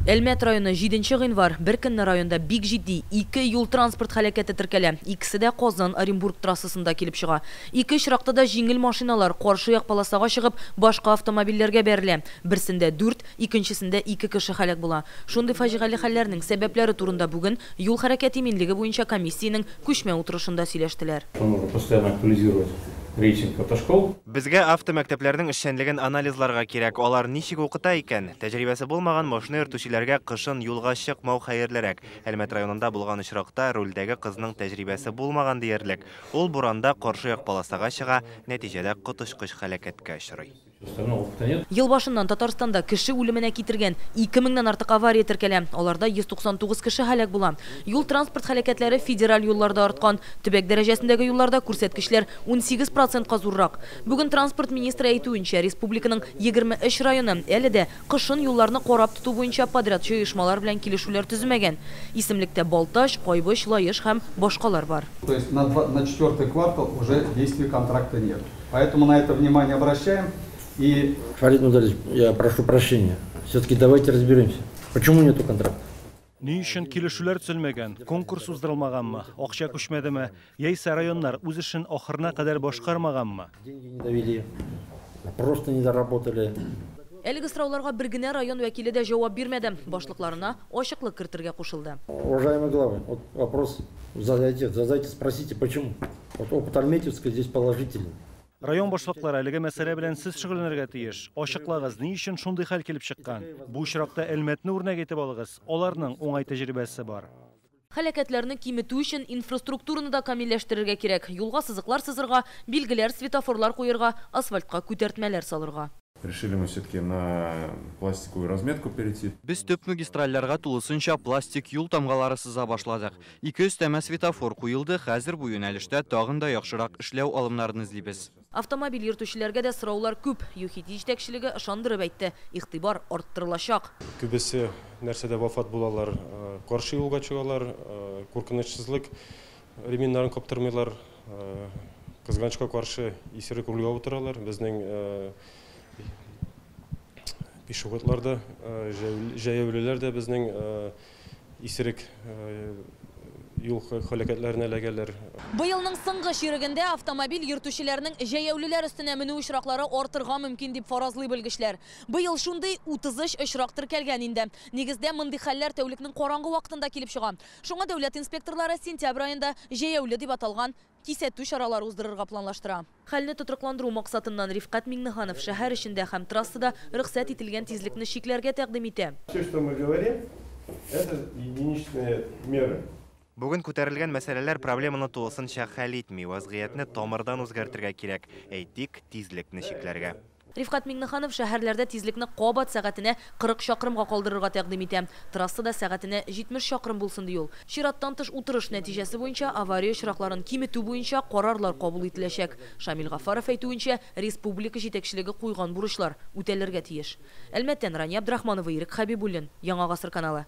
Әлмәт районы 7 гыйнвар бер көнне районда бик җитди 2 юл транспорт һәлакәте теркәлә. Икесе дә Казан-Оренбург трассасында килеп чыга. Ике очракта да җиңел машиналар каршы як полосага чыгып, башка автомобильләргә бәрелә. Берсендә 4, икенчесендә 2 кеше һәлак була. Шундый фаҗигале хәлләрнең сәбәпләре турында бүген юл хәрәкәте иминлеге буенча комиссиянең күчмә утырышында сөйләштеләр. Безгә автомәктәпләрнең эшчәнлеген анализларга кирәк. Алар ничек укыта икән? Тәҗрибәсе булмаган машина йөртүчеләргә кышын юлга чыкмау хәерлерәк. Әлмәт районында булган очракта рульдәге кызның тәҗрибәсе булмаган диярлек. Ул буранда каршы як полосага чыга, нәтиҗәдә коточкыч һәлакәткә очрый. Ел башыннан Татарстанда кеше үлеменә китергән 2000-нән артык авария теркәлә. Аларда 199 кеше һәлак була. Юл транспорт һәлакәтләре федераль юлларда арткан. Төбәк дәрәҗәсендәге юлларда күрсәткечләр 18%-ка зуррак. Бүген транспорт министры әйтүенчә, республиканың 23 районы әле дә кышын юлларны карап тоту буенча подрядчы оешмалар белән килешүләр төземәгән. Исемлектә Балташ, Кайбыш, Лаеш һәм башкалар бар. То есть на 4-й квартал уже действия контракта нет. Поэтому на это внимание обращаем. Фарид Мударич, я прошу прощения. Все-таки давайте разберемся. Почему нету контракта? Ни өчен килешүләр төзелмәгән, конкурс уздырылмаганмы, акча күчмәдеме, яисә районнар үз эшен ахырына кадәр башкармаганмы? Деньги не довели, просто не доработали. Әлеге сорауларга бер генә район вәкиле дә җавап бирмәде. Башлыкларына ачыклык кертергә кушылды. Уважаемые главы, вот вопрос задайте, спросите, почему. Вот опыт Альметьевска здесь положительный. Район башлыклары әлеге мәсьәлә белән сез шөгыльләнергә тиеш. Ачыклагыз, ни өчен шундый хәл килеп чыккан? Бу очракта Әлмәтне үрнәк итеп алыгыз. Аларның уңай тәҗрибәсе бар. Һәлакәтләрне киметү өчен инфраструктураны да камилләштерергә кирәк. Юлга сызыклар сызырга, билгеләр, светофорлар куярга, асфальтка күтәртмәләр салырга. Решили мы все-таки на пластиковую разметку перейти. Без төп магистральләргә тулысынча пластик юл тамгалары сыза башладык. 2 өстәмә светофор куелды, хәзер бу юнәлештә тагын да яхшырак эшләү алымнарын эзлибез. Автомобиль йөртүчеләргә дә сораулар күп. ЮХИТ җитәкчелеге ышандырып әйтте, игътибар арттырылачак. Күбесе нәрсәдә вафат булалар, каршы юлга чыгалар, куркынычсызлык ременнарын каптырмыйлар, кызганычка каршы исерек рульга утыралар. Безнең пешеходларда, җәяүлеләр дә безнең исерек юл һәлакәтләренә эләгәләр. Быелның соңгы чирегендә автомобиль йөртүчеләрнең җәяүлеләр өстенә менү очраклары артырга мөмкин дип фаразлый белгечләр. Быел шундый 33 очрак теркәлгән инде. Нигездә мондый хәлләр тәүлекнең караңгы вакытында килеп чыга. Шуңа дәүләт инспекторлары сентябрь аенда җәяүле дип аталган кисәтү чаралары уздырырга планлаштыра. Хәлне тотрыкландыру максатыннан Рифкат Миңнеханов шәһәр эчендә һәм трассада рөхсәт ителгән тизлекне чикләргә тәкъдим итә. Все, что мы говорим, это единичные меры. Бүген күтәрелгән мәсьәләләр проблеманы тулысынча хәл итми, вазгыятьне тамырдан үзгәртергә кирәк. Әйтик, тизлекне чикләргә. Рифкат Миңнеханов шәһәрләрдә тизлекне кабат сәгатенә 40 чакрымга калдырырга тәкъдим итә. Трассада сәгатенә 70 чакрым булсын ди ул. Чираттан тыш утырыш нәтиҗәсе буенча авария очракларын киметү буенча карарлар кабул ителәчәк. Шамил Гафаров әйтүенчә, республика җитәкчелеге куйган бурычлар үтәлергә тиеш. Әлмәттән Рания Абдрахманова, Ирек Хәбибуллин, Яңа гасыр каналы.